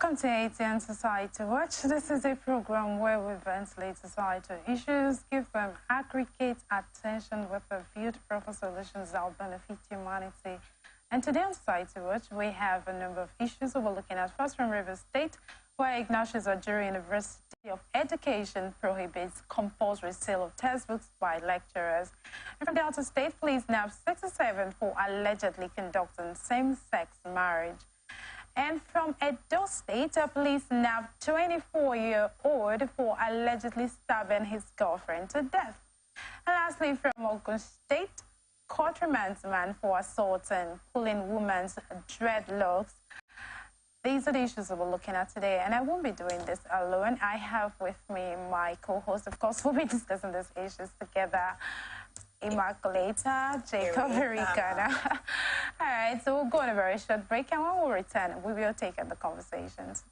Welcome to ATN Society Watch. This is a program where we ventilate societal issues, give them aggregate attention with a view to proper solutions that will benefit humanity. And today on Society Watch, we have a number of issues that we're looking at. First, from Rivers State, where Ignatius Ojiri University of Education prohibits compulsory sale of textbooks by lecturers. And from Delta State, police nabbed 67 for allegedly conducting same-sex marriage. And from Edo State, police nabbed 24-year-old for allegedly stabbing his girlfriend to death. And lastly, from Ogun State, court remands man for assaulting, pulling woman's dreadlocks. These are the issues that we're looking at today, and I won't be doing this alone. I have with me my co-host. Of course, we'll be discussing these issues together. Immaculata, Jacob, Ricana. All right, so we'll go on a very short break, and when we return, we will take up the conversations.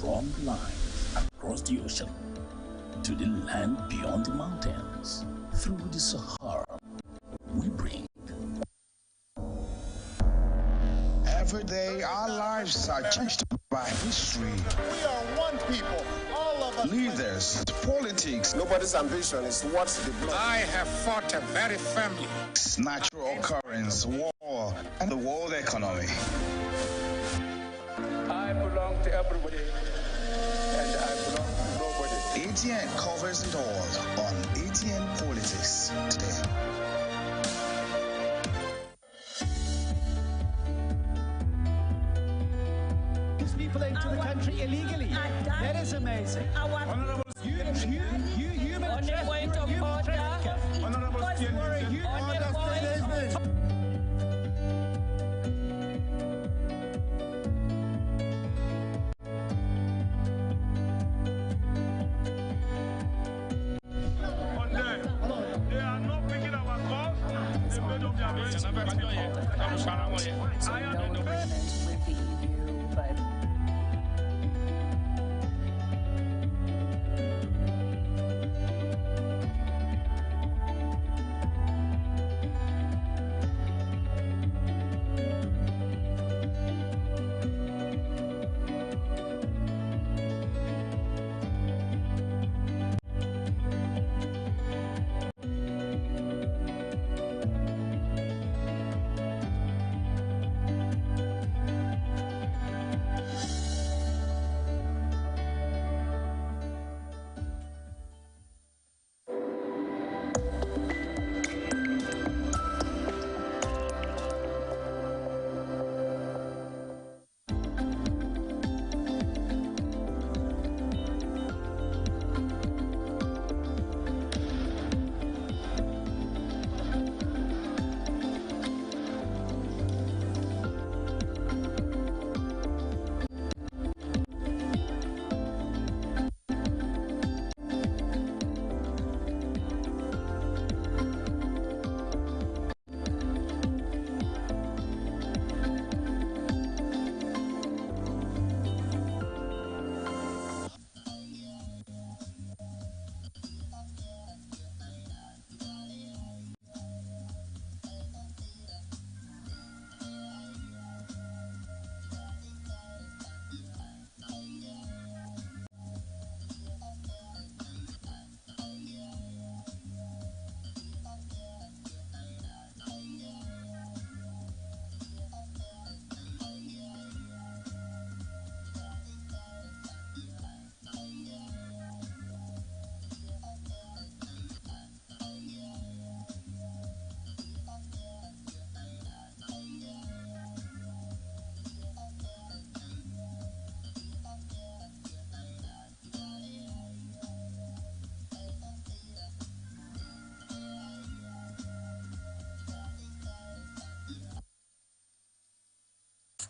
From the line across the ocean to the land beyond the mountains, through the Sahara, we bring. Every day, our lives are changed by history. We are one people, all of us. Leaders, politics. Nobody's ambition is what's the blood. I have fought a very family. Natural occurrence, war, and the world economy. I belong to everybody, and I belong to nobody. ATN covers it all on ATN Politics today. People into the country illegally. That is amazing. Honorable human trafficker. They are not picking our calls. They made up their minds. I am the with the EU, but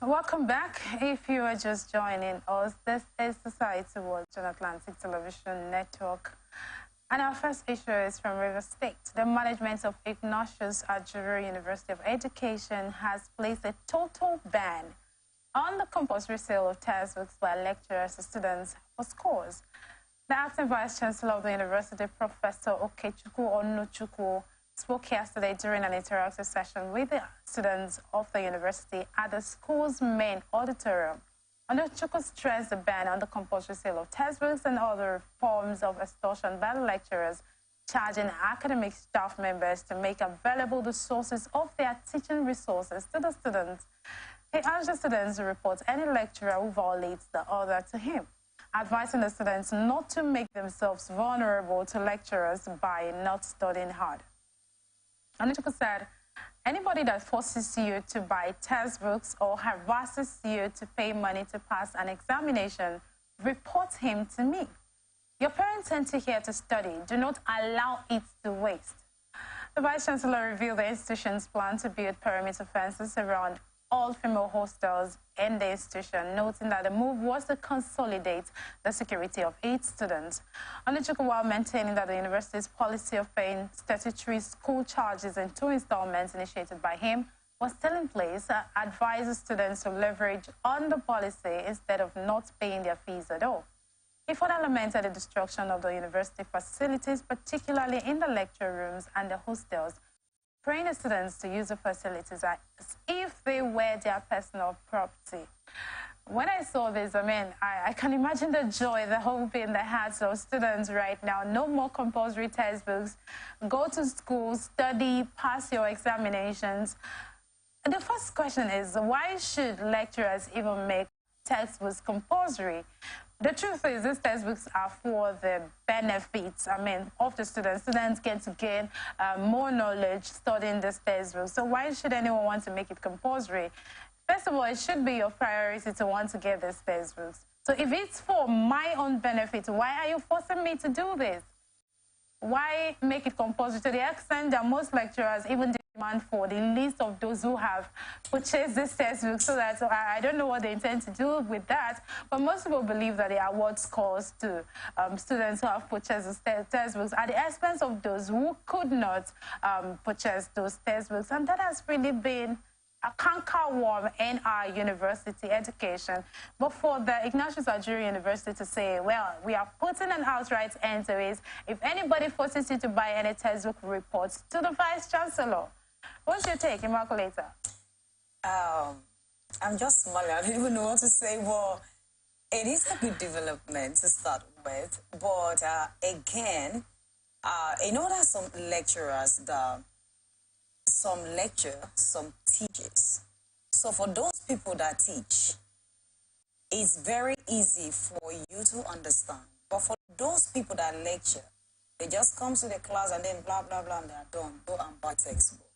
Welcome back. If you are just joining us, this is Society Watch on Atlantic Television Network. And our first issue is from Rivers State. The management of Ignatius Ajuru University of Education has placed a total ban on the compulsory sale of textbooks by lecturers to students for scores. The acting vice chancellor of the university, Professor Okechukwu Onuchukwu, spoke yesterday during an interactive session with the students of the university at the school's main auditorium. Onuchukwu stressed the ban on the compulsory sale of textbooks and other forms of extortion by the lecturers, charging academic staff members to make available the sources of their teaching resources to the students. He urged the students to report any lecturer who violates the order to him, advising the students not to make themselves vulnerable to lecturers by not studying hard. Onuchukwu said, anybody that forces you to buy textbooks or harasses you to pay money to pass an examination, report him to me. Your parents sent you here to study. Do not allow it to waste. The Vice Chancellor revealed the institution's plan to build perimeter fences around all female hostels in the institution, noting that the move was to consolidate the security of 8 students. Onuchukwu, while maintaining that the university's policy of paying statutory school charges in 2 installments initiated by him was still in place, advises students to leverage on the policy instead of not paying their fees at all. He further lamented the destruction of the university facilities, particularly in the lecture rooms and the hostels, praying the students to use the facilities as if they were their personal property. When I saw this, I can imagine the joy, the hope in the hearts of students right now. No more compulsory textbooks. Go to school, study, pass your examinations. The first question is, why should lecturers even make textbooks compulsory? The truth is, these textbooks are for the benefits, of the students. Students get to gain more knowledge studying this textbook. So why should anyone want to make it compulsory? First of all, it should be your priority to want to get these textbooks. So if it's for my own benefit, why are you forcing me to do this? Why make it compulsory to the extent that most lecturers even demand for the list of those who have purchased this textbook, so that I don't know what they intend to do with that, but most people believe that they award scores to students who have purchased the textbooks at the expense of those who could not purchase those textbooks, and that has really been a cankerworm in our university education. But for the Ignatius Ajuru University to say, well, we are putting an outright end to it. If anybody forces you to buy any textbook, reports to the Vice Chancellor. What's your take, Immaculata? I'm just smiling. I don't even know what to say. Well, it is a good development to start with. But again, in order some lecturers that some lecture, some teaches. So for those people that teach, it's very easy for you to understand. But for those people that lecture, they just come to the class and then blah, blah, blah, and they're done. Go and buy textbook.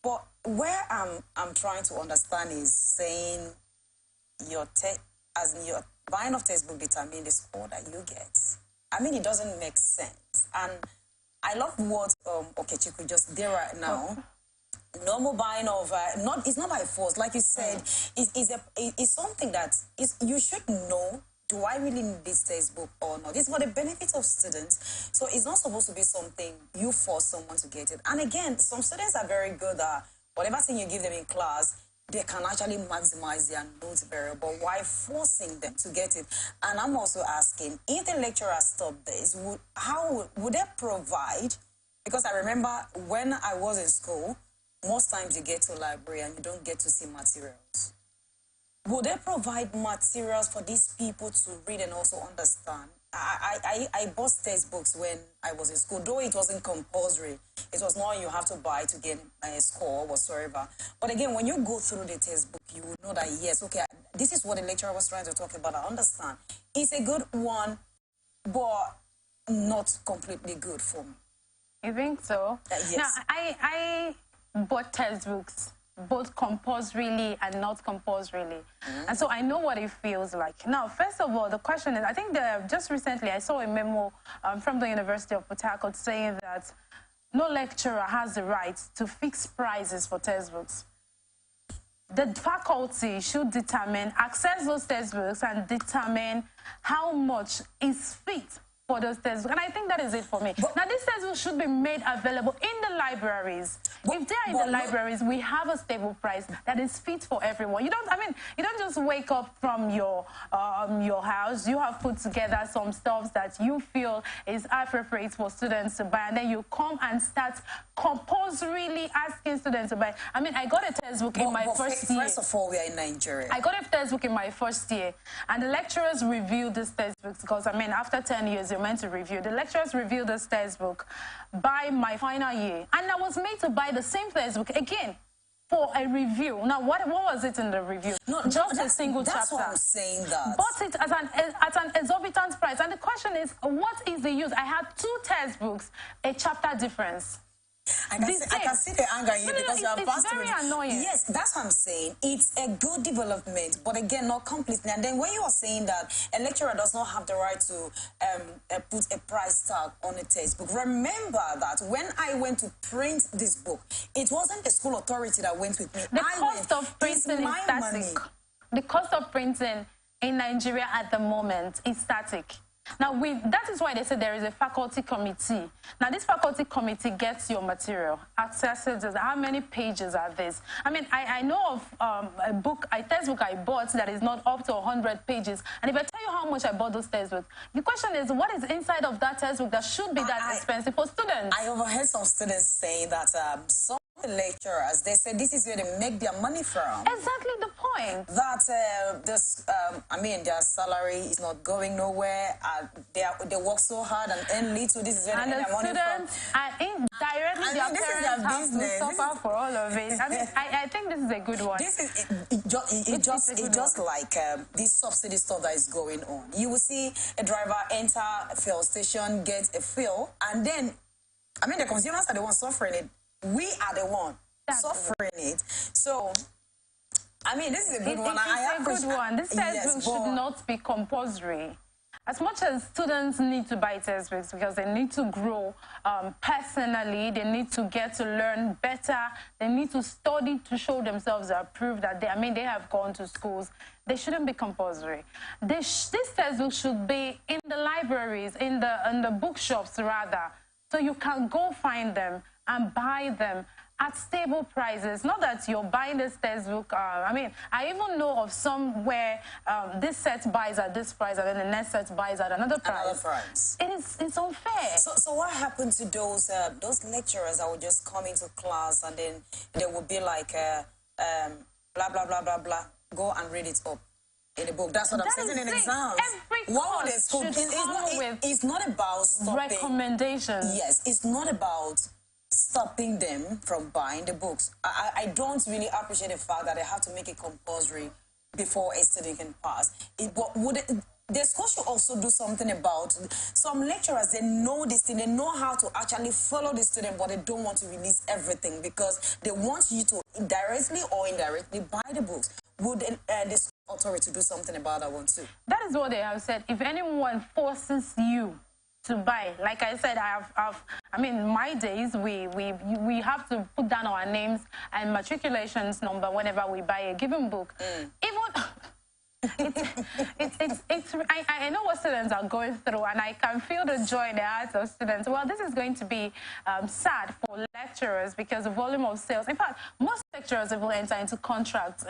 But where I'm trying to understand is saying as in your buying of textbook determine the score that you get. It doesn't make sense. And I love what Okechukwu just did right now. No more buying of, it's not by force. Like you said, it's something that you should know, do I really need this textbook or not? It's for the benefit of students. So it's not supposed to be something you force someone to get it. And again, some students are very good at whatever thing you give them in class, they can actually maximize their notes very well. But why forcing them to get it? And I'm also asking, if the lecturer stopped this, would they provide? Because I remember when I was in school, most times you get to a library and you don't get to see materials. Would they provide materials for these people to read and also understand? I bought textbooks when I was in school, though it wasn't compulsory. It was not you have to buy to get a score or whatsoever. But again, when you go through the textbook, you will know that, yes, okay, this is what the lecturer was trying to talk about. I understand. It's a good one, but not completely good for me. You think so? Yes. Now, I bought textbooks, both compulsorily and not compulsorily. And so I know what it feels like. Now, first of all, the question is, I think just recently I saw a memo from the University of Port Harcourt saying that no lecturer has the right to fix prices for textbooks. the faculty should determine, access those textbooks and determine how much is fit for those textbooks. And I think that is it for me. Now, these textbooks should be made available in the libraries. If they are in the libraries, we have a stable price that is fit for everyone. You don't just wake up from your house. You have put together some stuff that you feel is appropriate for students to buy, and then you come and start compulsorily asking students to buy. I mean, I got a textbook in my first year. First of all, we are in Nigeria. I got a textbook in my first year, and the lecturers reviewed this textbook because, I mean, after 10 years, you're meant to review. The lecturers reviewed this textbook by my final year, and I was made to buy the same textbook again for a review. Now, what was it in the review? No, just a single chapter. That's why I'm saying that. Bought it at an exorbitant price, and the question is, what is the use? I had 2 textbooks, a chapter difference. I can see the anger in you because you are it's very annoying. Yes, that's what I'm saying. It's a good development, but again, not completely. And then when you are saying that a lecturer does not have the right to put a price tag on a textbook, remember that when I went to print this book, it wasn't the school authority that went with me. The cost of printing is static. The cost of printing in Nigeria at the moment is static. Now, that is why they say there is a faculty committee. Now, this faculty committee gets your material, accesses it. How many pages are this? I mean, I know of a textbook I bought that is not up to 100 pages. And if I tell you how much I bought those textbooks, the question is, what is inside of that textbook that should be that expensive for students? I overheard some students saying that some lecturers, they said this is where they make their money from. Exactly the point. That their salary is not going nowhere. They work so hard and earn little. This is where they make their money from. And indirectly, their parents have to suffer for all of it. I mean, I think this is a good one. This is just like this subsidy stuff that is going on. You will see a driver enter a fuel station, get a fuel, and then, I mean, the consumers are the ones suffering it. We are the one suffering it. So, I mean, this is a good one. It's a good one. This textbook should not be compulsory. As much as students need to buy textbooks because they need to grow personally, they need to get to learn better, they need to study to show themselves or prove that they have gone to schools. They shouldn't be compulsory. This textbook should be in the libraries, in the bookshops rather, so you can go find them and buy them at stable prices. Not that you're buying this textbook. I mean, I even know of some where this set buys at this price and then the next set buys at another price. It's unfair. So what happened to those lecturers that would just come into class and then they would be like, blah, blah, blah, blah, blah, go and read it up in the book? That's what I'm saying in exams. What would school it's not about stopping recommendations. Yes, it's not about stopping them from buying the books. I don't really appreciate the fact that they have to make it compulsory before a student can pass. The school should also do something about some lecturers. They know this thing. They know how to actually follow the student, but they don't want to release everything because they want you to directly or indirectly buy the books. Would the school authority do something about that one too? That is what they have said. If anyone forces you to buy, like I said, I mean, my days, we have to put down our names and matriculations number whenever we buy a given book. Even I know what students are going through, and I can feel the joy in the hearts of students. Well, this is going to be sad for lecturers because the volume of sales. In fact, most lecturers will enter into contracts,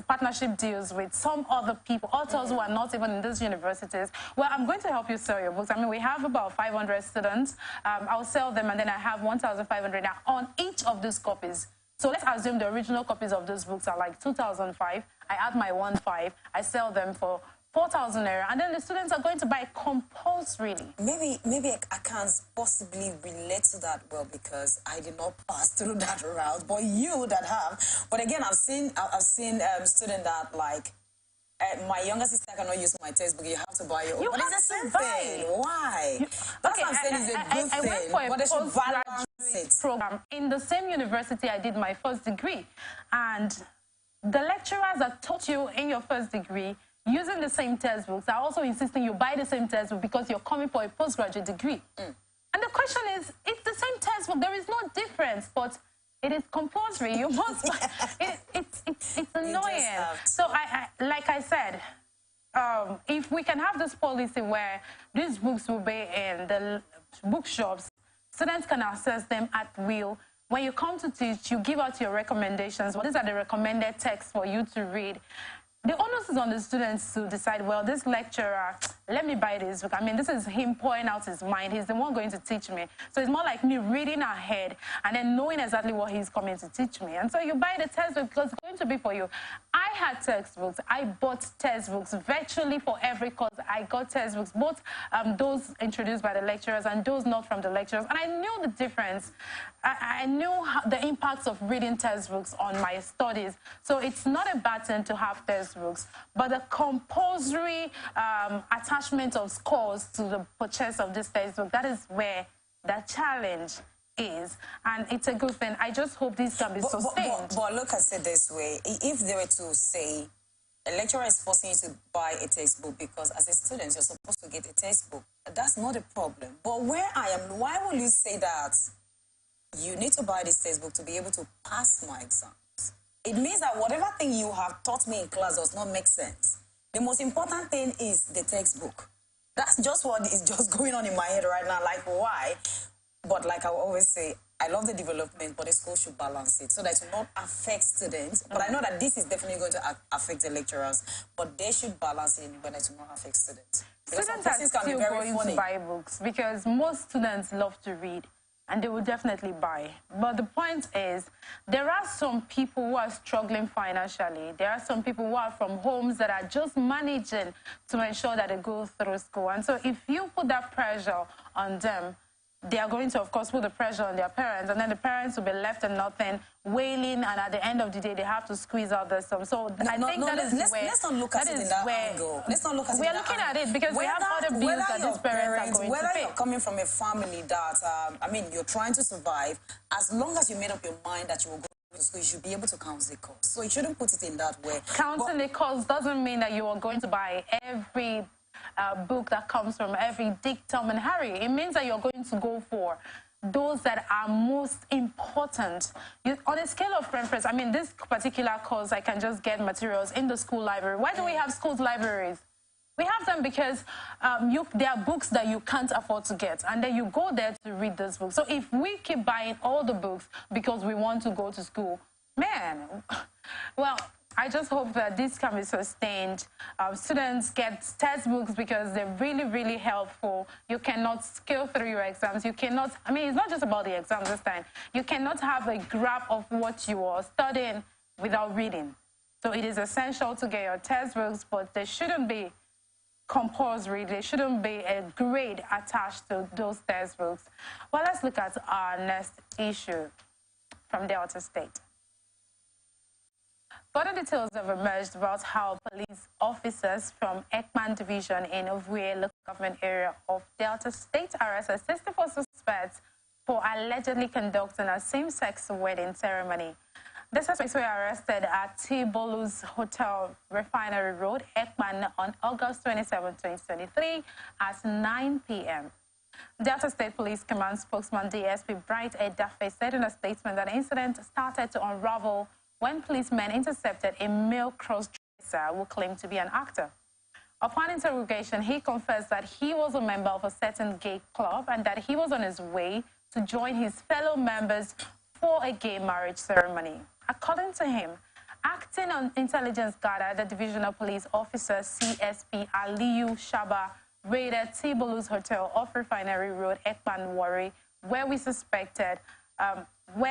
partnership deals with some other people, authors who are not even in these universities. Well, I'm going to help you sell your books. I mean, we have about 500 students. I'll sell them, and then I have 1,500 now on each of these copies. So let's assume the original copies of those books are like 2,005. I add my 1,500. I sell them for 4,000 naira, and then the students are going to buy compulsorily. Maybe I can't possibly relate to that well because I did not pass through that route. But you that have, but again, I've seen students that like. My younger sister cannot use my textbook. You have to buy your own. But it's the same thing. Why? That's what I'm saying. It's a good thing. I went for but they should balance it. Program in the same university I did my first degree, and the lecturers that taught you in your first degree using the same textbooks are also insisting you buy the same textbook because you're coming for a postgraduate degree. And the question is, it's the same textbook. There is no difference, but It is compulsory. You must. It's annoying. So like I said, if we can have this policy where these books will be in the bookshops, students can access them at will. When you come to teach, you give out your recommendations. Well, these are the recommended texts for you to read. The onus is on the students to decide, well, this lecturer, let me buy this book. I mean, this is him pouring out his mind. He's the one going to teach me. So it's more like me reading ahead and then knowing exactly what he's coming to teach me. And so you buy the textbook because it's going to be for you. I had textbooks. I bought textbooks virtually for every course. I got textbooks, both those introduced by the lecturers and those not from the lecturers. And I knew the difference. I knew the impacts of reading textbooks on my studies. So it's not a bad thing to have textbooks, but the compulsory attachment of scores to the purchase of this textbook, that is where the challenge is. And it's a good thing. I just hope this can be sustained. But look at it this way. If they were to say, a lecturer is forcing you to buy a textbook because as a student, you're supposed to get a textbook, that's not a problem. But where I am, why will you say that you need to buy this textbook to be able to pass my exams? It means that whatever thing you have taught me in class does not make sense. The most important thing is the textbook. That's just what is just going on in my head right now. Like, why? But like I always say, I love the development, but the school should balance it so that it will not affect students. But I know that this is definitely going to affect the lecturers, but they should balance it when it will not affect students. Students are still going to buy books because most students love to read. And they will definitely buy. But the point is, there are some people who are struggling financially. There are some people who are from homes that are just managing to ensure that they go through school. And so if you put that pressure on them, they are going to, of course, put the pressure on their parents. And then the parents will be left with nothing, wailing. And at the end of the day, they have to squeeze out the sum. So I think let's not look at it in that angle. Let's not look at it in that angle. We are looking at it because we have other bills that these parents are going to pay. Whether you're coming from a family that, I mean, you're trying to survive, as long as you made up your mind that you will go to school, you should be able to count the cost. So you shouldn't put it in that way. Counting the cost doesn't mean that you are going to buy every book that comes from every Dick, Tom, and Harry. It means that you're going to go for those that are most important. On a scale of preference, I mean, this particular course, I can just get materials in the school library. Why do we have schools libraries? We have them because there are books that you can't afford to get, and then you go there to read those books. So if we keep buying all the books because we want to go to school, man, well, I just hope that this can be sustained. Students get textbooks because they're really, really helpful. You cannot scale through your exams. You cannot, I mean, it's not just about the exams this time. You cannot have a grasp of what you are studying without reading. So it is essential to get your textbooks, but they shouldn't be compulsory. There shouldn't be a grade attached to those textbooks. Well, let's look at our next issue from Delta State. Further details have emerged about how police officers from Ekman Division in Ovuye local government area of Delta State arrested 64 suspects for allegedly conducting a same-sex wedding ceremony. The suspects were arrested at T-Bolu's Hotel Refinery Road, Ekman, on August 27, 2023 at 9 p.m. Delta State Police Command spokesman DSP Bright Edafe said in a statement that the incident started to unravel when policemen intercepted a male cross-dresser who claimed to be an actor. Upon interrogation, he confessed that he was a member of a certain gay club and that he was on his way to join his fellow members for a gay marriage ceremony. According to him, acting on intelligence gathered, the Divisional Police Officer CSP Aliyu Shaba raided T-Bolu's Hotel off Refinery Road, Ekman, Warri, where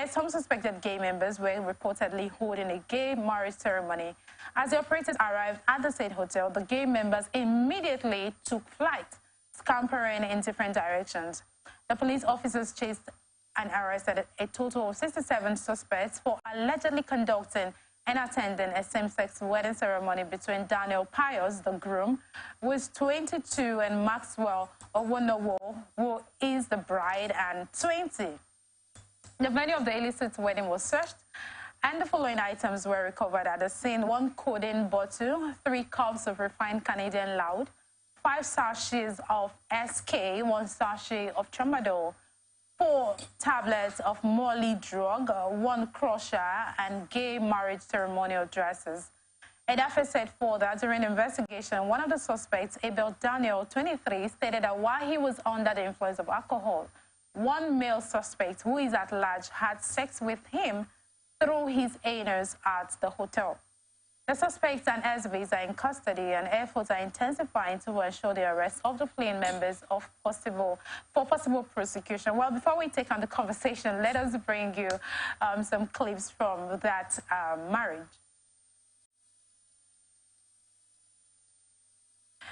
some suspected gay members were reportedly holding a gay marriage ceremony. As the operators arrived at the said hotel, the gay members immediately took flight, scampering in different directions. The police officers chased and arrested a total of 67 suspects for allegedly conducting and attending a same-sex wedding ceremony between Daniel Pius, the groom, who is 22, and Maxwell Owonowo, who is the bride, and 20. The venue of the illicit wedding was searched, and the following items were recovered at the scene: 1 codeine bottle, 3 cups of refined Canadian loud, 5 sachets of SK, 1 sachet of tramadol, 4 tablets of Molly drug, 1 crusher, and gay marriage ceremonial dresses. Edafe said further during the investigation, one of the suspects, Abel Daniel, 23, stated that while he was under the influence of alcohol, one male suspect who is at large had sex with him through his anus at the hotel. The suspects and SVs are in custody, and efforts are intensifying to ensure the arrest of the fleeing members for possible prosecution. Well, before we take on the conversation, let us bring you some clips from that marriage.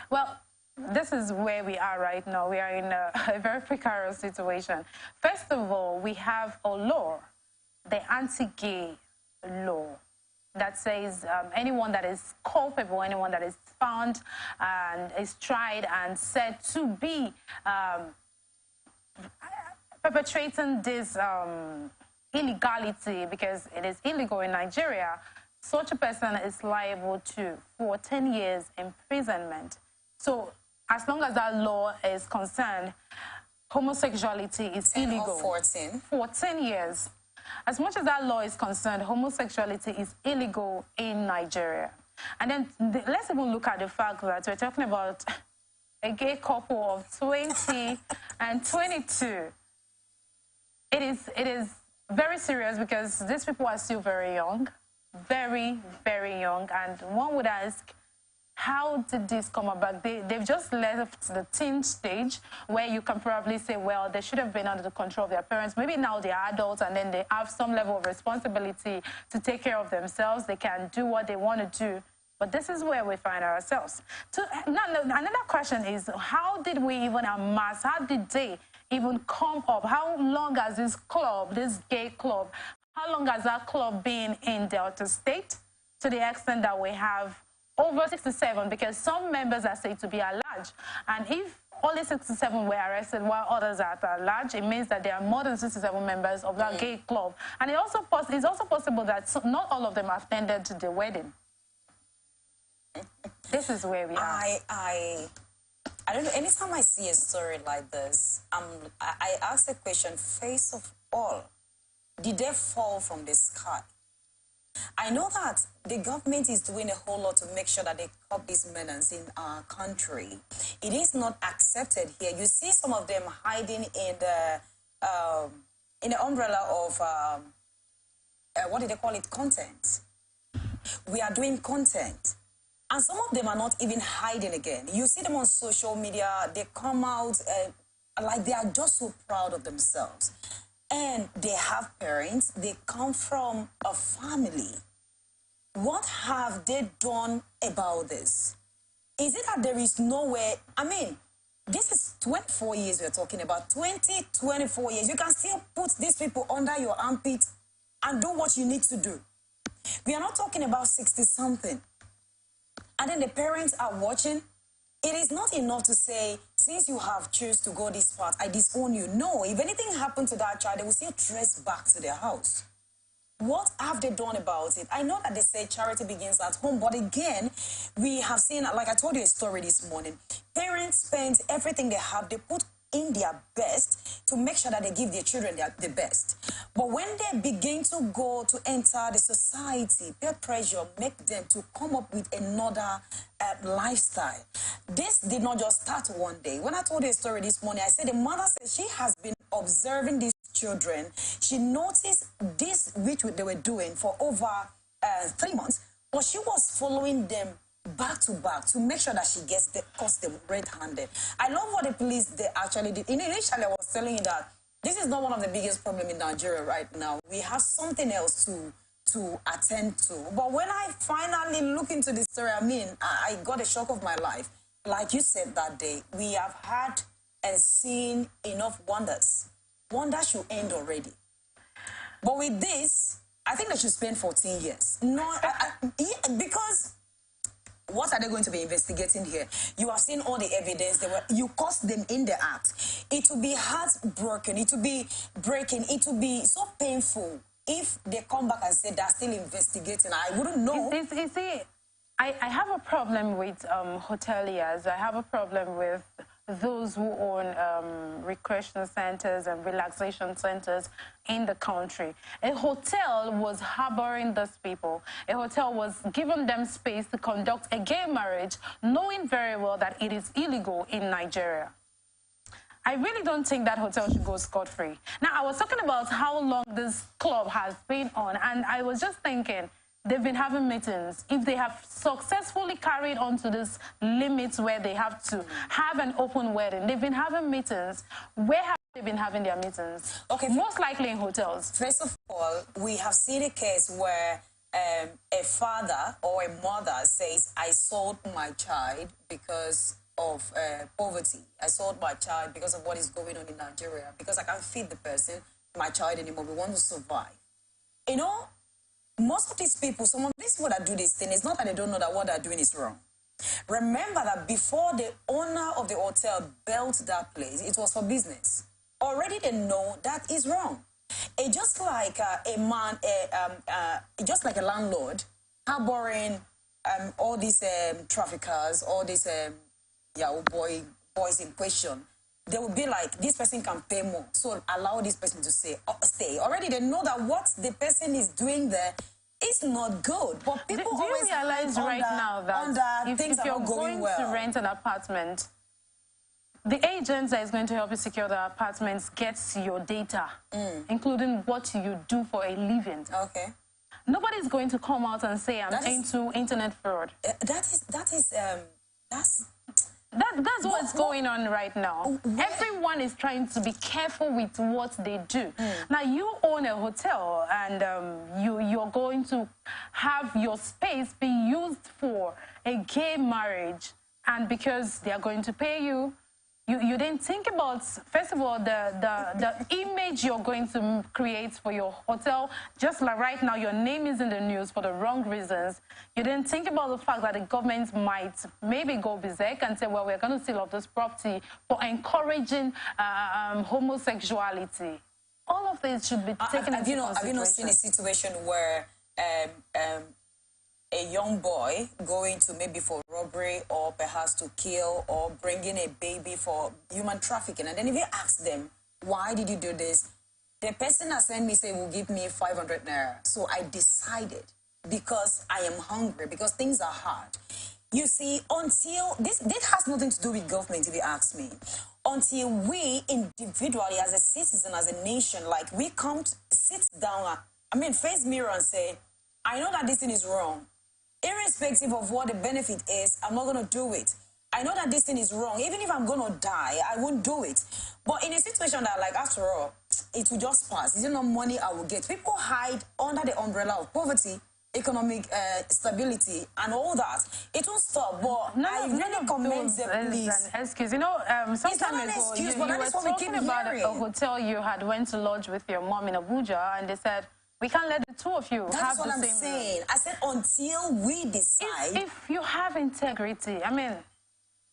Well, this is where we are right now. We are in a very precarious situation. First of all, we have a law, the anti-gay law, that says anyone that is culpable, anyone that is found and is tried and said to be perpetrating this illegality, because it is illegal in Nigeria, such a person is liable to 14 years imprisonment. So as long as that law is concerned, homosexuality is illegal. 14? 14 years. As much as that law is concerned, homosexuality is illegal in Nigeria. And then let's even look at the fact that we're talking about a gay couple of 20 and 22. It is very serious because these people are still very young, very, very young. And one would ask, how did this come about? They've just left the teen stage where you can probably say, well, they should have been under the control of their parents. Maybe now they're adults and then they have some level of responsibility to take care of themselves. They can do what they want to do. But this is where we find ourselves. Another question is, how did we even amass? How did they even come up? How long has this club, this gay club, how long has that club been in Delta State, to the extent that we have over 67, because some members are said to be at large. And if only 67 were arrested while others are at large, it means that there are more than 67 members of that gay club. And it's also possible that not all of them attended to the wedding. This is where we are. I don't know, anytime I see a story like this, I ask the question, face of all, did they fall from the sky? I know that the government is doing a whole lot to make sure that they curb these menace in our country. It is not accepted here. You see some of them hiding in the umbrella of, what do they call it, content. We are doing content. And some of them are not even hiding again. You see them on social media, they come out like they are just so proud of themselves. And they have parents, they come from a family. What have they done about this? Is it that there is no way? I mean, this is 24 years we're talking about, 24 years. You can still put these people under your armpit and do what you need to do. We are not talking about 60-something. And then the parents are watching. It is not enough to say, since you have chosen to go this path, I disown you. No, if anything happened to that child, they will still trace back to their house. What have they done about it? I know that they say charity begins at home, but again, we have seen, like I told you a story this morning, parents spend everything they have, they put in their best to make sure that they give their children the best. But when they begin to go to enter the society, peer pressure make them to come up with another lifestyle. This did not just start one day. When I told you a story this morning, I said the mother said she has been observing these children. She noticed this, which they were doing for over 3 months, but she was following them back to back to make sure that she gets them red-handed. I love what the police they actually did. Initially, I was telling you that this is not one of the biggest problems in Nigeria right now. We have something else to attend to. But when I finally look into this story, I mean, I got a shock of my life. Like you said that day, we have had and seen enough wonders. Wonders should end already. But with this, I think they should spend 14 years. No, because what are they going to be investigating here? You have seen all the evidence. You caused them in the act. It will be heartbroken. It will be breaking. It will be so painful if they come back and say they're still investigating. I wouldn't know. You see, I have a problem with hoteliers. I have a problem with those who own recreation centers and relaxation centers in the country. A hotel was harboring these people. A hotel was giving them space to conduct a gay marriage, knowing very well that it is illegal in Nigeria. I really don't think that hotel should go scot-free. Now, I was talking about how long this club has been on, and I was just thinking, they've been having meetings. If they have successfully carried on to this limits where they have to have an open wedding, they've been having meetings. Where have they been having their meetings? Okay. Most likely in hotels. First of all, we have seen a case where a father or a mother says, I sold my child because of poverty. I sold my child because of what is going on in Nigeria, because I can't feed the person, my child anymore. We want to survive. You know, most of these people, some of these people that do this thing, it's not that they don't know that what they're doing is wrong. Remember that before the owner of the hotel built that place, it was for business. Already they know that is wrong. It's just like a man, just like a landlord harboring all these traffickers, all these boys in question. They would be like, this person can pay more, so allow this person to stay. Already they know that what the person is doing there is not good. But people do you realize right now that if you're going to rent an apartment, the agent that is going to help you secure the apartments gets your data, including what you do for a living. Okay. Nobody's going to come out and say, I'm into internet fraud. That's what's going on right now. Everyone is trying to be careful with what they do. Now, you own a hotel and you're going to have your space be used for a gay marriage, and because they are going to pay you, you didn't think about, first of all, the image you're going to create for your hotel. Just like right now, your name is in the news for the wrong reasons. You didn't think about the fact that the government might maybe go berserk and say, well, we're going to seal off this property for encouraging homosexuality. All of this should be taken into consideration. Have you not seen a situation where a young boy going to maybe for robbery or perhaps to kill or bringing a baby for human trafficking, and then if you ask them, why did you do this? The person that sent me say, will give me 500 naira. So I decided, because I am hungry, because things are hard. You see, until this has nothing to do with government, if you ask me. Until we individually, as a citizen, as a nation, like we come to sit down, face mirror and say, I know that this thing is wrong. Irrespective of what the benefit is, I'm not going to do it. I know that this thing is wrong. Even if I'm going to die, I won't do it. But in a situation that, like, after all, it will just pass. It's not money I will get. People hide under the umbrella of poverty, economic stability, and all that. It won't stop. But I really commend them, please. An excuse. You know, some time ago, you were talking about a hotel you had went to lodge with your mom in Abuja, and they said, we can't let the two of you have the same room. That's what I'm saying. I said until we decide. If you have integrity,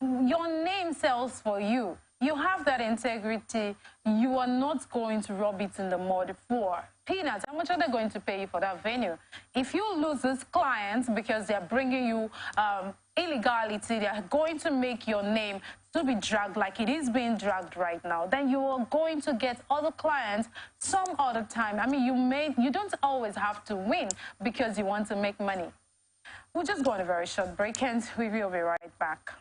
your name sells for you. You have that integrity. You are not going to rub it in the mud for peanuts. How much are they going to pay you for that venue? If you lose these clients because they're bringing you illegality, they're going to make your name to be dragged like it is being dragged right now, then you are going to get other clients some other time. You don't always have to win because you want to make money. We'll just go on a very short break and we will be right back.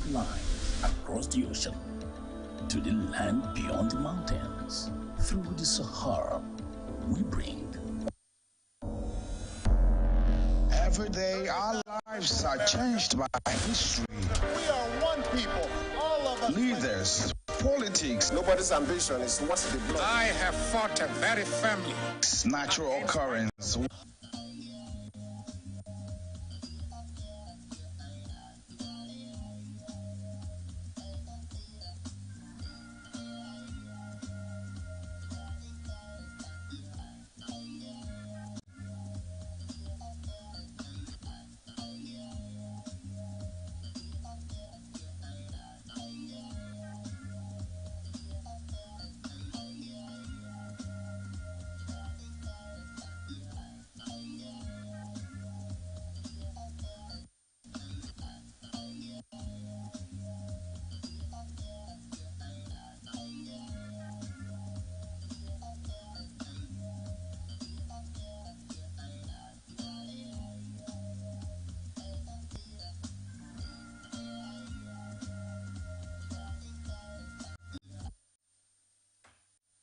Strong lines across the ocean to the land beyond the mountains. Through the Sahara, we bring. Every day, our lives are changed by history. We are one people, all of us. Leaders, politics, Nobody's ambition is what's the blood. I have fought a very family. natural occurrence.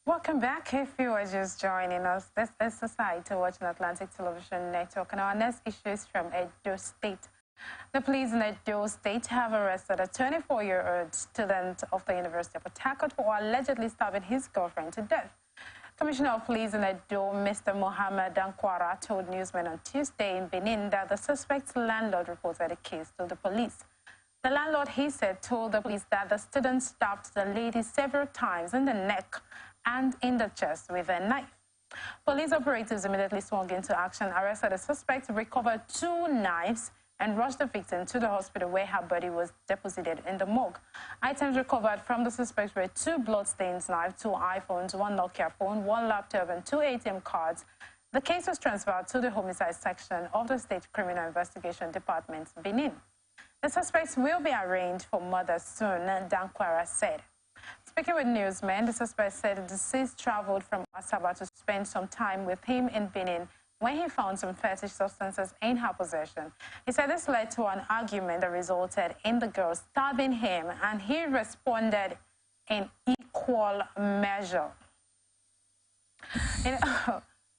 Welcome back. If you are just joining us, this is Society watching Atlantic Television Network, and our next issue is from Edo State. The police in Edo State have arrested a 24-year-old student of the University of Port Harcourt for allegedly stabbing his girlfriend to death. Commissioner of Police in Edo, Mr. Mohammed Dankwara, told newsmen on Tuesday in Benin that the suspect's landlord reported the case to the police. The landlord, he said, told the police that the student stabbed the lady several times in the neck and in the chest with a knife. Police operatives immediately swung into action, arrested the suspect, recovered 2 knives, and rushed the victim to the hospital where her body was deposited in the morgue. Items recovered from the suspect were 2 bloodstained knives, 2 iPhones, 1 Nokia phone, 1 laptop, and 2 ATM cards. The case was transferred to the homicide section of the State Criminal Investigation Department, Benin. The suspects will be arraigned for murder soon, Dankwara said. Speaking with newsmen, the suspect said the deceased traveled from Asaba to spend some time with him in Benin when he found some fetish substances in her possession. He said this led to an argument that resulted in the girl stabbing him, and he responded in equal measure.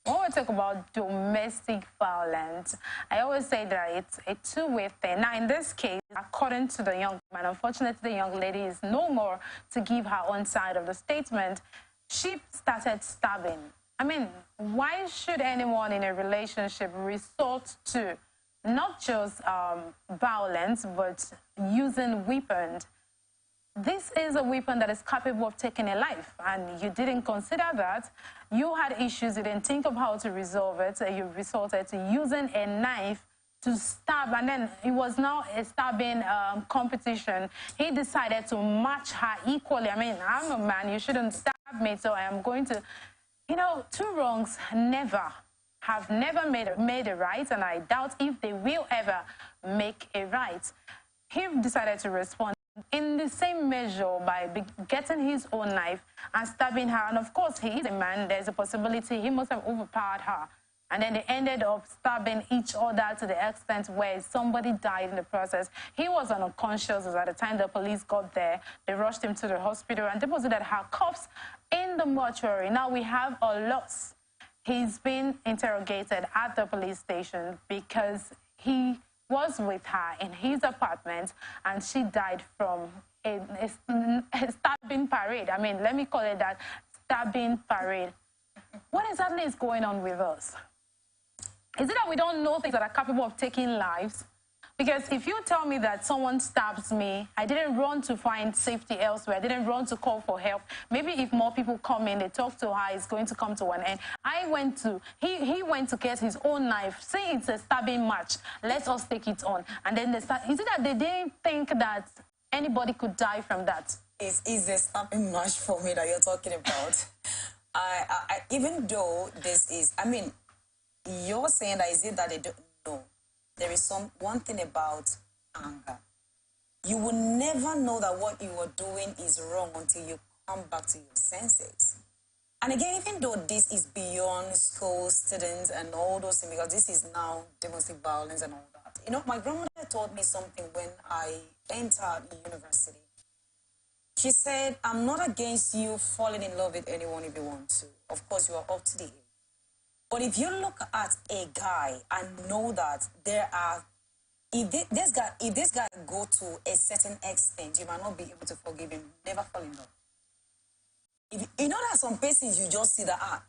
When we talk about domestic violence, I always say that it's a two-way thing. Now, in this case, according to the young man, unfortunately, the young lady is no more to give her own side of the statement. She started stabbing. I mean, why should anyone in a relationship resort to not just violence, but using weapons? This is a weapon that is capable of taking a life, and you didn't consider that. You had issues, you didn't think of how to resolve it. You resorted to using a knife to stab, and then it was now a stabbing competition. He decided to match her equally. I mean, I'm a man, you shouldn't stab me, so I am going to, you know, 2 wrongs have never made a right, and I doubt if they will ever make a right. He decided to respond in the same measure by getting his own knife and stabbing her. And of course, he is a man. There's a possibility he must have overpowered her. And then they ended up stabbing each other to the extent where somebody died in the process. He was unconscious at the time the police got there. They rushed him to the hospital and deposited her corpse in the mortuary. Now we have a loss. He's been interrogated at the police station because he was with her in his apartment, and she died from a stabbing parade. I mean, let me call it that, stabbing parade. What exactly is going on with us? Is it that we don't know things that are capable of taking lives? Because if you tell me that someone stabs me, I didn't run to find safety elsewhere. I didn't run to call for help. Maybe if more people come in, they talk to her, it's going to come to an end. He went to get his own knife. Say it's a stabbing match. Let us take it on. And then is it that they didn't think that anybody could die from that? Is a stabbing match for me that you're talking about? Even though this is, I mean, you're saying that is it that they don't know? There is one thing about anger. You will never know that what you are doing is wrong until you come back to your senses. And again, even though this is beyond school students and all those things, because this is now domestic violence and all that. You know, my grandmother told me something when I entered university. She said, I'm not against you falling in love with anyone if you want to. Of course, you are up to the age. But if you look at a guy and know that there are, if this guy go to a certain extent, you might not be able to forgive him. Never fall in love. If you know that some persons you just see that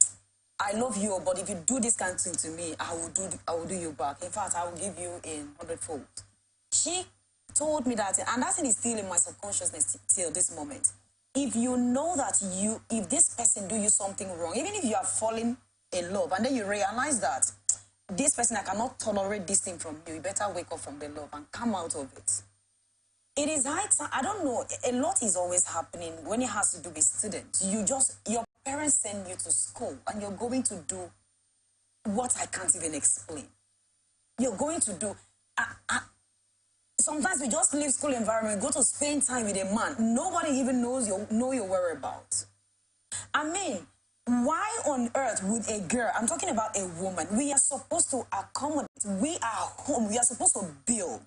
I love you, but if you do this kind of thing to me, I will do you back. In fact, I will give you in 100-fold. She told me that, and that thing is still in my subconsciousness till this moment. If you know that if this person do you something wrong, even if you are falling in love, and then you realize that this person, I cannot tolerate this thing from you, you better wake up from the love and come out of it. It is high time. I don't know. A lot is always happening when it has to do with students. Your parents send you to school and you're going to do what I can't even explain. You're going to do... sometimes we just leave school environment, go to spend time with a man. Nobody even knows your whereabouts. I mean, why on earth would a girl, I'm talking about a woman, we are supposed to accommodate. We are home. We are supposed to build.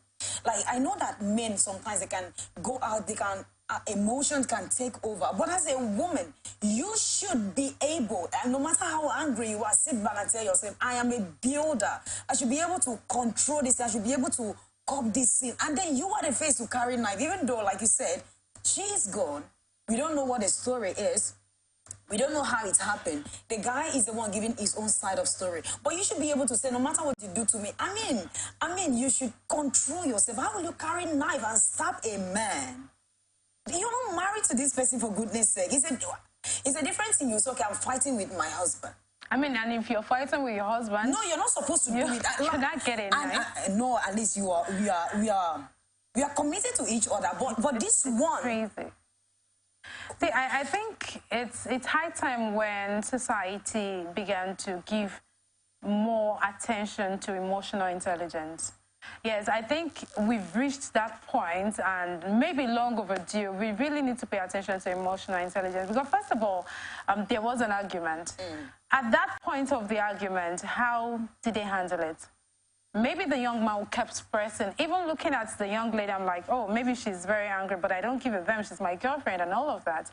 Like, I know that men sometimes they can go out, they can, emotions can take over. But as a woman, you should be able, and no matter how angry you are, sit back and tell yourself, I am a builder. I should be able to control this. I should be able to cop this scene. And then you are the face to carry knife. Even though, like you said, she's gone. We don't know what the story is. We don't know how it happened. The guy is the one giving his own side of story. But you should be able to say, no matter what you do to me, I mean, you should control yourself. How will you carry a knife and stab a man? You're not married to this person, for goodness sake. It's a different thing. You say, okay, I'm fighting with my husband. I mean, and if you're fighting with your husband... No, you're not supposed to do it. You're not getting it. No, at least we are committed to each other. But this one... Crazy. See, I think it's high time when society began to give more attention to emotional intelligence. Yes, I think we've reached that point, and maybe long overdue. We really need to pay attention to emotional intelligence because, first of all, there was an argument. At that point of the argument, how did they handle it? Maybe the young man kept pressing. Even looking at the young lady, I'm like, oh, maybe she's very angry, but I don't give a damn. She's my girlfriend and all of that.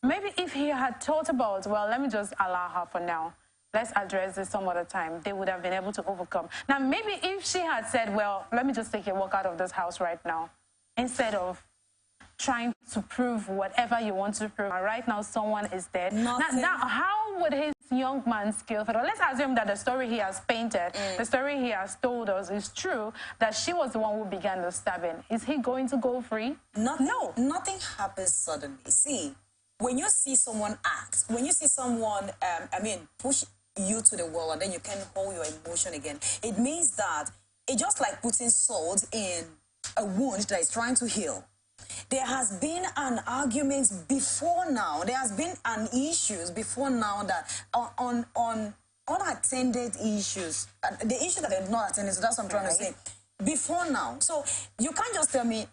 Maybe if he had thought about, well, let me just allow her for now. Let's address this some other time. They would have been able to overcome. Now, maybe if she had said, well, let me just take a walk out of this house right now, instead of trying to prove whatever you want to prove. Right now, someone is dead. Now, how would his young man skill for it? Let's assume that the story he has painted, the story he has told us is true, that she was the one who began the stabbing. Is he going to go free? No. Nothing happens suddenly. See, when you see someone act, when you see someone, push you to the wall and then you can hold your emotion again, it means that it's just like putting salt in a wound that is trying to heal. There has been an argument before now. There has been an issues before now that on unattended issues. The issues that are not attended, so that's what I'm trying to say. Before now. So you can't just tell me,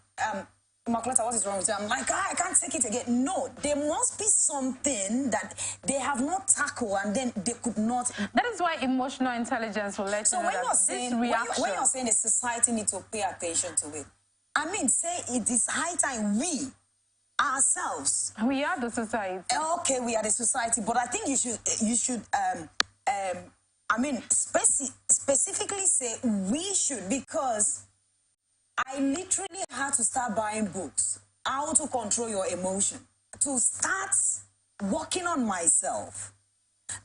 Makulata, what is wrong with you? I'm like, I can't take it again. No, there must be something that they have not tackled and then they could not. That is why emotional intelligence will let you know that this reaction. When you're saying the society needs to pay attention to it, I mean, say it is high time we, ourselves. We are the society. Okay, we are the society, but I think you should, specifically say we should, because I literally had to start buying books, how to control your emotion, to start working on myself.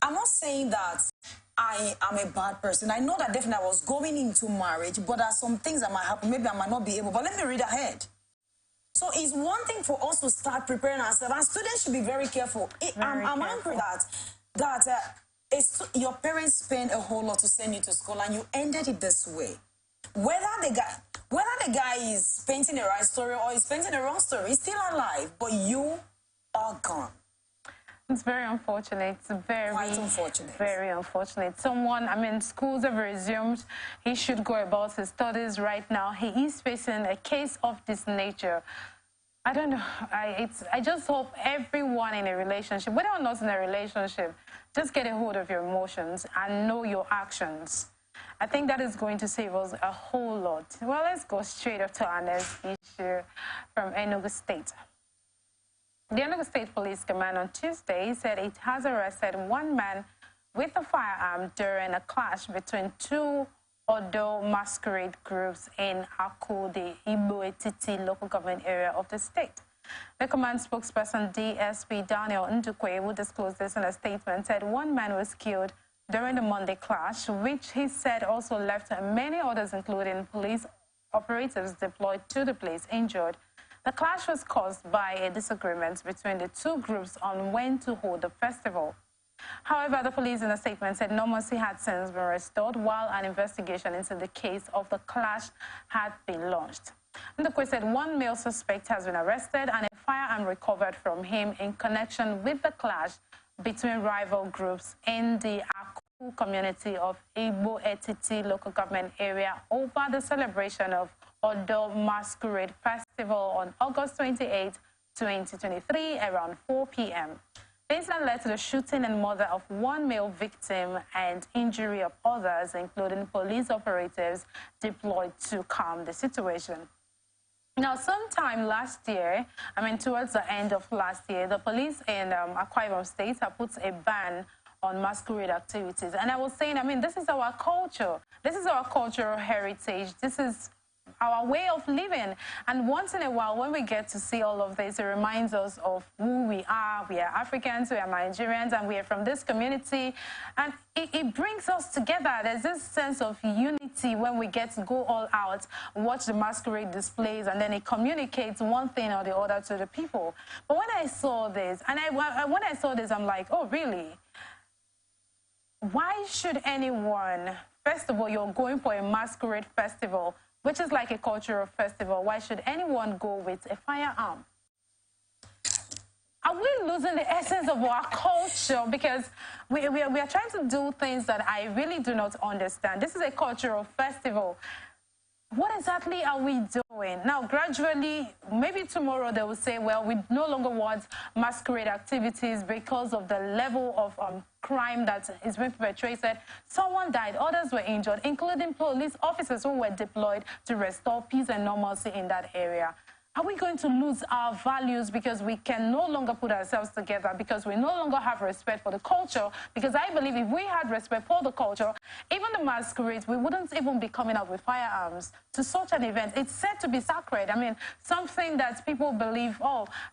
I'm not saying that I am a bad person. I know that definitely I was going into marriage, but there are some things that might happen. Maybe I might not be able, but let me read ahead. So it's one thing for us to start preparing ourselves, and students should be very careful. I'm angry that your parents spend a whole lot to send you to school, and you ended it this way. Whether the guy is painting the right story or is painting the wrong story, he's still alive, but you are gone. It's very unfortunate. It's quite unfortunate. Very unfortunate. Schools have resumed. He should go about his studies right now. He is facing a case of this nature. I don't know. I just hope everyone in a relationship, whether or not in a relationship, just get a hold of your emotions and know your actions. I think that is going to save us a whole lot. Well, let's go straight up to our next issue from Enugu State. The Enugu State Police Command on Tuesday said it has arrested one man with a firearm during a clash between two Odo masquerade groups in Aku, the Igbo Etiti local government area of the state. The command spokesperson DSP Daniel Ndukwe, who disclosed this in a statement, said one man was killed during the Monday clash, which he said also left many others, including police operatives deployed to the place, injured. The clash was caused by a disagreement between the two groups on when to hold the festival. However, the police in a statement said normalcy had since been restored while an investigation into the case of the clash had been launched. Ndukwe said one male suspect has been arrested and a firearm recovered from him in connection with the clash between rival groups in the Aku community of Igbo Etiti local government area over the celebration of Odo Masquerade Festival on August 28, 2023, around 4 p.m. The incident led to the shooting and murder of one male victim and injury of others, including police operatives deployed to calm the situation. Now, sometime last year, towards the end of last year, the police in Akwa Ibom State have put a ban on masquerade activities. And I was saying, this is our culture. This is our cultural heritage. This is our way of living. And once in a while, when we get to see all of this, it reminds us of who we are. We are Africans, we are Nigerians, and we are from this community. And it brings us together. There's this sense of unity when we get to go all out, watch the masquerade displays, and then it communicates one thing or the other to the people. But when I saw this, when I saw this, I'm like, oh, really? Why should anyone, first of all, you're going for a masquerade festival, which is like a cultural festival. Why should anyone go with a firearm? Are we losing the essence of our culture? Because we are trying to do things that I really do not understand. This is a cultural festival. What exactly are we doing? Now, gradually, maybe tomorrow they will say, well, we no longer want masquerade activities because of the level of crime that is being perpetrated. Someone died, others were injured, including police officers who were deployed to restore peace and normalcy in that area. Are we going to lose our values because we can no longer put ourselves together, because we no longer have respect for the culture? Because I believe if we had respect for the culture, even the masquerades, we wouldn't even be coming out with firearms to such an event. It's said to be sacred. Something that people believe,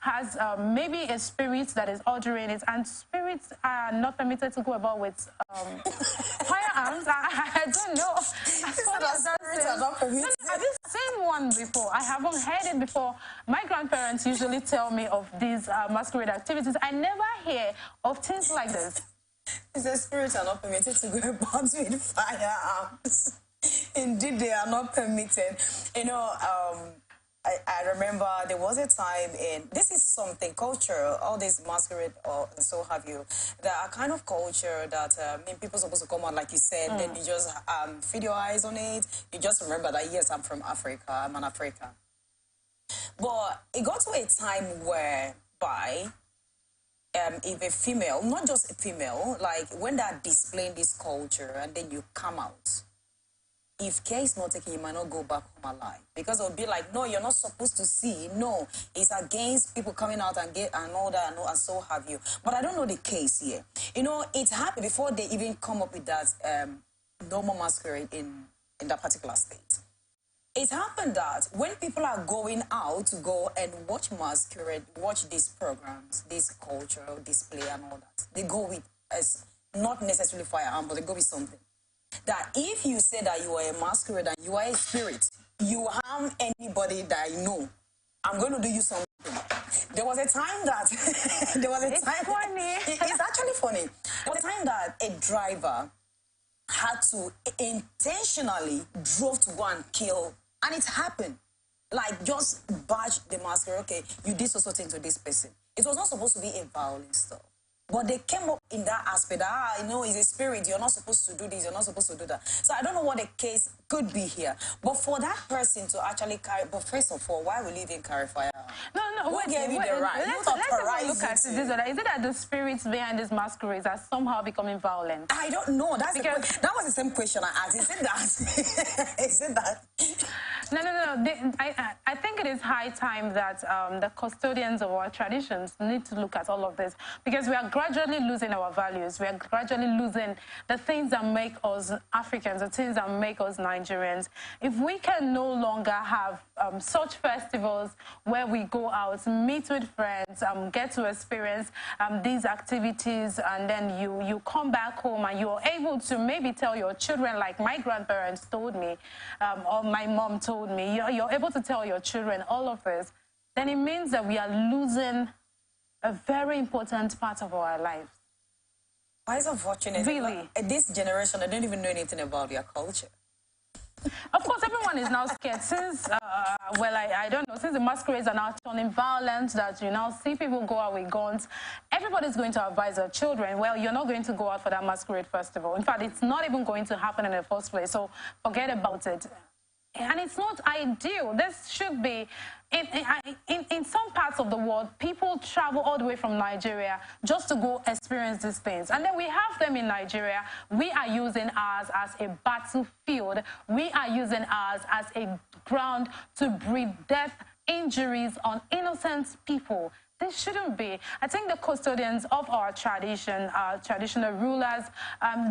has maybe a spirit that is ordering it, and spirits are not permitted to go about with firearms. I don't know. Have you seen one before? I haven't heard it before. My grandparents usually tell me of these masquerade activities. I never hear of things like this. The spirits are not permitted to go about with firearms. Indeed, they are not permitted. I remember there was a time this is something cultural, all this masquerade or so have you, that are kind of culture that people are supposed to come out, like you said, then you just feed your eyes on it. You just remember that, yes, I'm from Africa, I'm an African. But it got to a time whereby if a female, not just a female, like when they're displaying this culture and then you come out, if care is not taken, you might not go back home alive. Because it'll be like, no, you're not supposed to see. No, it's against people coming out and all that and so have you. But I don't know the case here. It happened before they even come up with that normal masquerade in that particular state. It happened that when people are going out to go and watch masquerade, watch these programs, this cultural display and all that, they go with, not necessarily firearm, but they go with something. That if you say that you are a masquerade and you are a spirit, you harm anybody that I know, I'm going to do you something. There was a time that... It's funny. It's actually funny. There was a time that a driver had to intentionally drove to go and kill. And it happened. Like, just badge the masquerade. Okay, you did so thing to this person. It was not supposed to be a violent stuff. But they came up in that aspect that, it's a spirit. You're not supposed to do this. You're not supposed to do that. So I don't know what the case could be here. But for that person to actually carry... But first of all, why will you even carry fire? No, no, Who gave you the right? Let's look at this. Is it that the spirits behind these masquerades are somehow becoming violent? I don't know. That was the same question I asked. Is it that? Is it that? No. I think it is high time that the custodians of our traditions need to look at all of this, because we are gradually losing our values. We are gradually losing the things that make us Africans, the things that make us Nigerians. If we can no longer have such festivals where we go out, meet with friends, get to experience these activities, and then you come back home and you're able to maybe tell your children, like my grandparents told me, or my mom told me, you're able to tell your children all of this, then it means that we are losing a very important part of our lives. Why is it unfortunate? Really? This generation, I don't even know anything about their culture. Of course, everyone is now scared since, I don't know, since the masquerades are now turning violent, that you now see people go out with guns. Everybody's going to advise their children, well, you're not going to go out for that masquerade festival. In fact, it's not even going to happen in the first place, so forget about it. And it's not ideal. This should be, in some parts of the world, people travel all the way from Nigeria just to go experience these things. And then we have them in Nigeria. We are using ours as a battlefield. We are using ours as a ground to breed death, injuries on innocent people. This shouldn't be. I think the custodians of our tradition, our traditional rulers,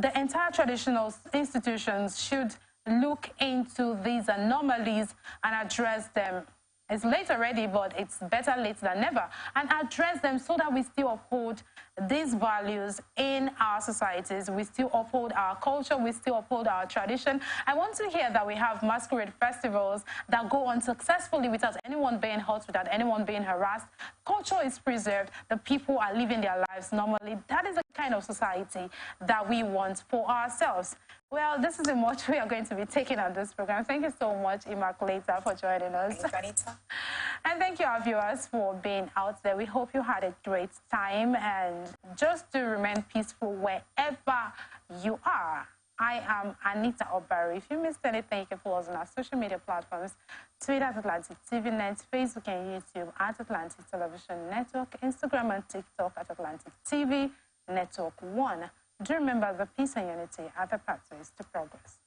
the entire traditional institutions should look into these anomalies and address them. It's late already, but it's better late than never. And address them so that we still uphold these values in our societies. We still uphold our culture. We still uphold our tradition. I want to hear that we have masquerade festivals that go on successfully without anyone being hurt, without anyone being harassed. Culture is preserved. The people are living their lives normally. That is the kind of society that we want for ourselves. Well, this is the much we are going to be taking on this program. Thank you so much, Immaculata, for joining us. Thank you, Anita. And thank you, our viewers, for being out there. We hope you had a great time, and just to remain peaceful wherever you are. I am Anita Obari. If you missed anything, you can follow us on our social media platforms: Twitter at Atlantic TV Net, Facebook and YouTube at Atlantic Television Network, Instagram and TikTok at Atlantic TV Network 1. Do remember, the peace and unity are the pathways to progress.